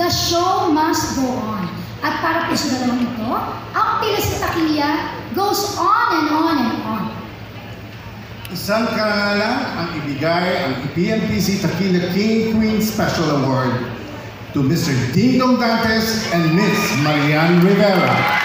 the show must go on. At para po sa dalawang ito, ang Pilas sa Taquilla goes on and on and on. Isang karangalan ang ibigay ang PMPC Taquilla King Queen Special Award to Mr. Ding Dong Dantes and Miss Marian Rivera.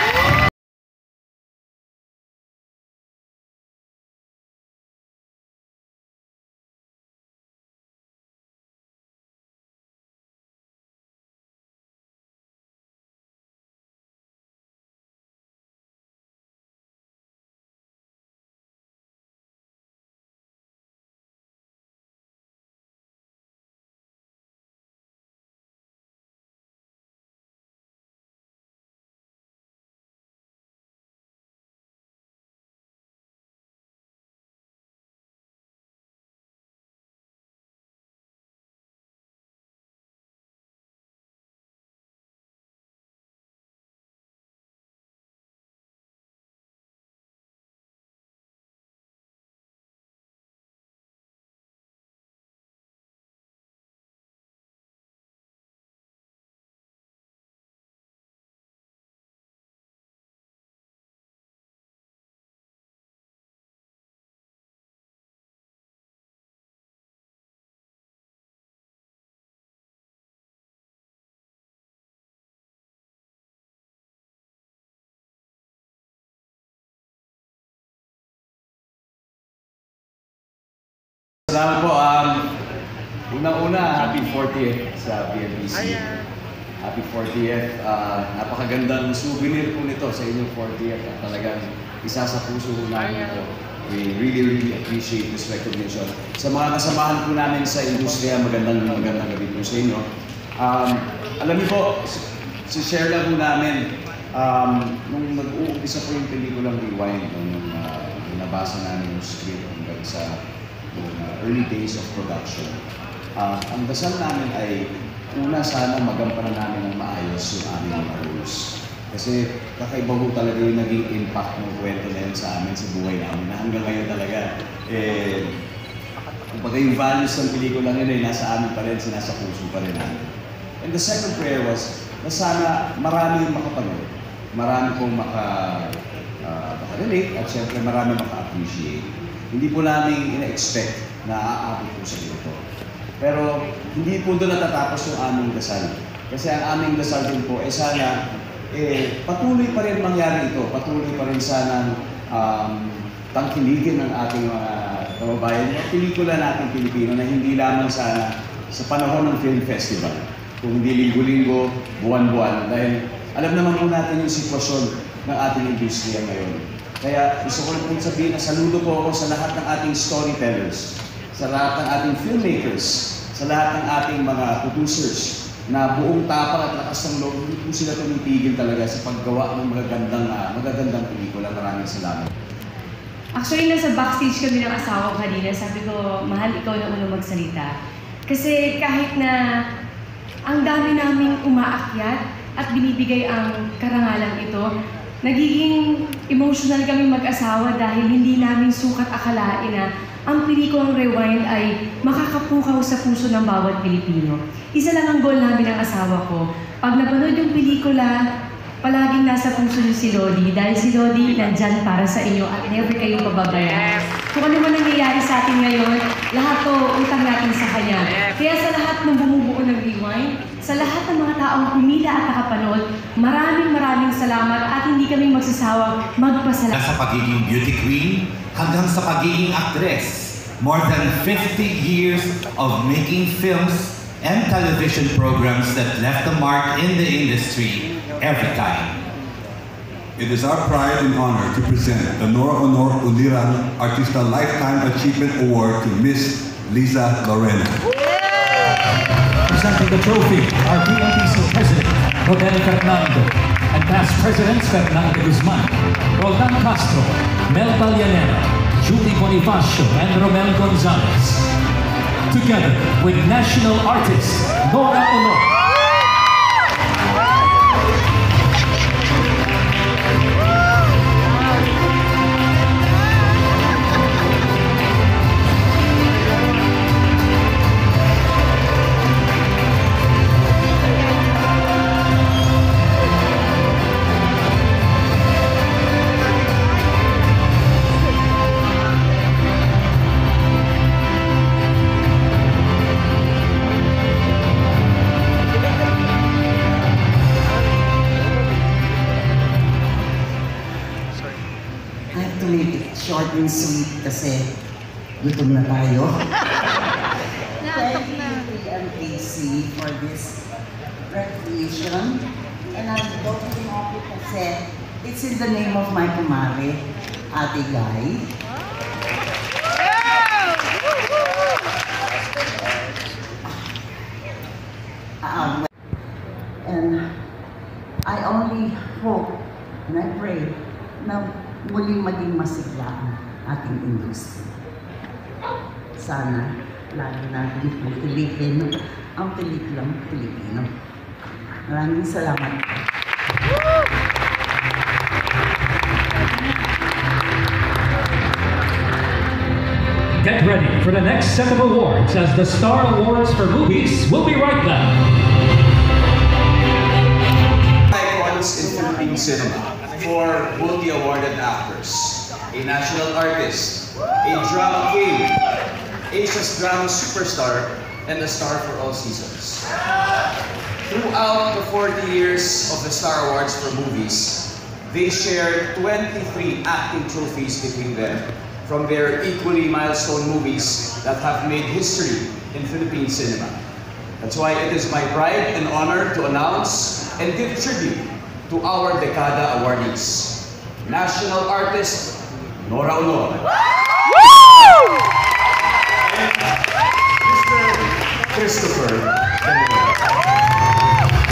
Salamat po. Unang-una, happy 40th sa PMPC. Happy 40th. Napakagandang souvenir po nito sa inyong 40th. At talagang isa sa puso po namin ito. We really appreciate this recognition. Sa mga kasamahan po namin sa industriya, magandang gabi po sa inyo. Alam niyo po, share lang po namin, nung nag-uumpisa po yung pelikulang Rewind, nung nabasa namin yung script hanggang sa early days of production. Ang dasal namin ay una sana magampanan namin ng maayos yung aming mga roles. Kasi kakaiba po talaga yung naging impact ng kwento na yun sa amin, sa buhay namin, na hanggang ngayon talaga, kumbaga yung values ng pelikula yun ay nasa amin pa rin, nasa puso pa rin namin. And the second prayer was na sana marami yung makapanood, marami pong makarelate, at syempre marami maka-appreciate. Hindi po namin ina-expect na aabot po sa ito. Pero hindi po doon natatapos yung aming dasal. Kasi ang aming dasal din po, sana patuloy pa rin mangyari ito. Patuloy pa rin sana tangkiligin ng ating mga kababayan. Yung pelikula natin Pilipino na hindi lamang sana sa panahon ng film festival. Kung hindi linggo-linggo, buwan-buwan. Dahil alam naman po natin yung sitwasyon ng ating industriya ngayon. Kaya gusto ko lang sabihin na saludo po ako sa lahat ng ating storytellers, sa lahat ng ating filmmakers, sa lahat ng ating mga producers na buong tapang at lakas ng loob, hindi po sila tumitigil talaga sa paggawa ng magagandang pelikula. Maraming salamat. Actually, nasa backstage kami ng asawa ko kanina. Sabi ko, mahal, ikaw na unang magsalita. Kasi kahit na ang dami naming umaakyat at binibigay ang karangalan ito, nagiging emotional kami mag-asawa dahil hindi namin sukat akalain na ang pelikulang Rewind ay makakapukaw sa puso ng bawat Pilipino. Isa lang ang goal namin ng asawa ko. Pag napanood yung pelikula, palaging nasa puso niyo si Lodi dahil si Lodi nandyan para sa inyo at never kayo pababayaan. Kung ano man nangyayari sa atin ngayon, lahat to utang natin sa Kanya. Kaya sa lahat ng bumubuo ng Rewind, sa lahat ng mga taong pumila at nakapanood, maraming salamat at hindi kami magsasawang magpasalamat. Sa pagiging beauty queen hanggang sa pagiging actress. More than 50 years of making films and television programs that left a mark in the industry every time. It is our pride and honor to present the Nora Honor Uliran Artista Lifetime Achievement Award to Miss Liza Lorena. Presenting the trophy, our PMPC President, Rodel Fernando, and past Presidents Fernando Guzman, Roldan Castro, Mel Ballanera, Julie Bonifacio, and Romel Gonzalez. Together with national artist Nora Honor. natin sweet kasi gutom na tayo. Thank you, PMPC, for this recreation. And I'm totally happy kasi it's in the name of my kumare, Ate Guy. And I only hope and I pray na muling maging masigla ang ating industry. Sana lagi natin pilitin ang pelikulang Pilipino. Maraming salamat. Get ready for the next set of awards as the Star Awards for Movies will be right back. Icons in Philippine cinema, 4 multi-awarded actors, a national artist, a drama king, Asia's drama superstar, and a star for all seasons. Throughout the 40 years of the Star Awards for Movies, they shared 23 acting trophies between them from their equally milestone movies that have made history in Philippine cinema. That's why it is my pride and honor to announce and give tribute to our Dekada awardees. National Artist, Nora Honor. Mr. Christopher Daniel.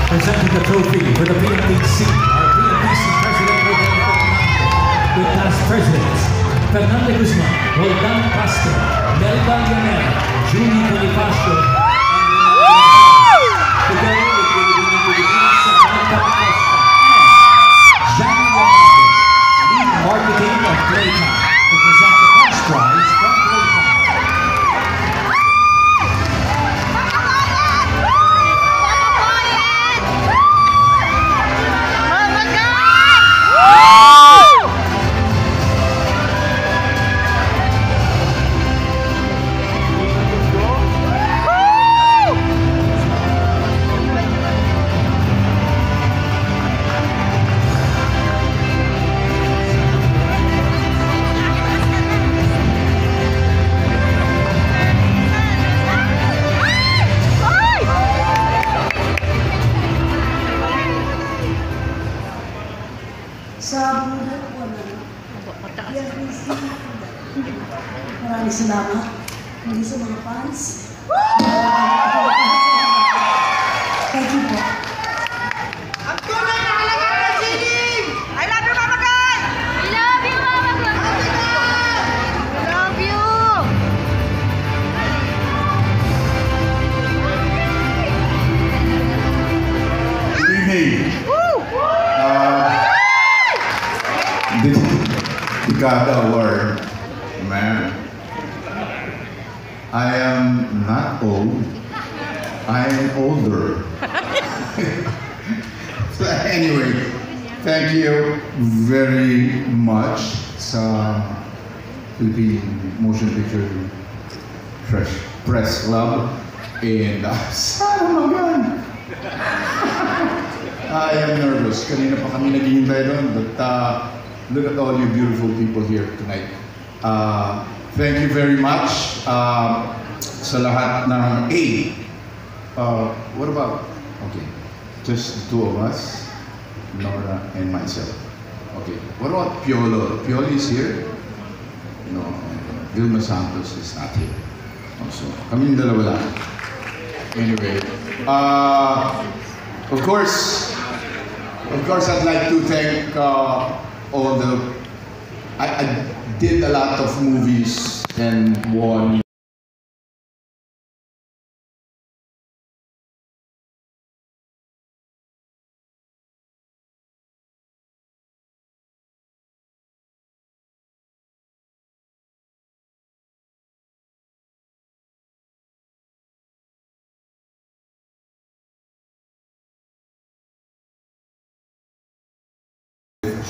Presenting the trophy for the PMPC, our PMPC President Rodel Fernando, with past presidents Fernando Guzman, Roldan Castro, Melba Llanera, Julie Bonifacio, and together with the winning Samantha Costa and Jean Leonardo, lead marketing of Playtime, to present the cash prize from Playtime. Sa buhay ko maraming salamat. Hindi sa mga fans. Thank you po. Ang tunay na halaga ng sining! I love you, Mama Guy! I love you, Mama Guy! I love you! Good evening. This Dekada Award, man. I am not old. I am older. So anyway, thank you very much sa Philippine Motion Picture Press Club and sana magan. I am nervous. Kanina pa kami naghihintay doon, but look at all you beautiful people here tonight. Thank you very much sa lahat ng A. What about? Okay, just the two of us, Nora and myself. Okay, what about Piolo? Piolo is here? No, Vilma Santos is not here. Also, kami yung dalawa lang. Anyway, of course, I'd like to thank all the. I did a lot of movies and won.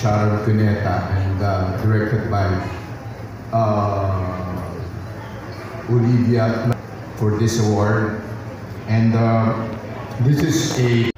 Sharon Cuneta and directed by Olivia for this award. And this is a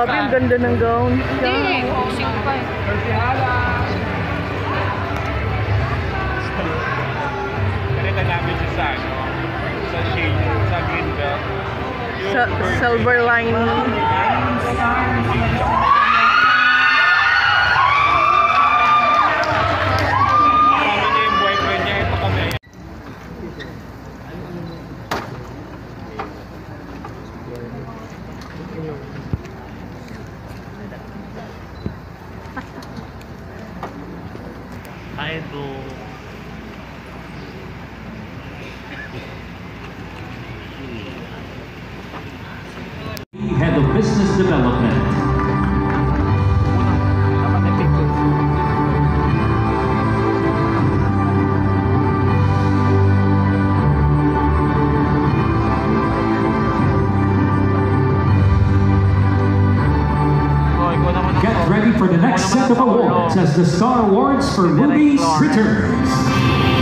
Grabe, ang ganda ng gown. Hindi, posing pa eh. Ganito namin siya sa shade, sa green belt. Silver lining. Head of Business Development. Get ready for the next set of awards as the Star Awards for Movies returns.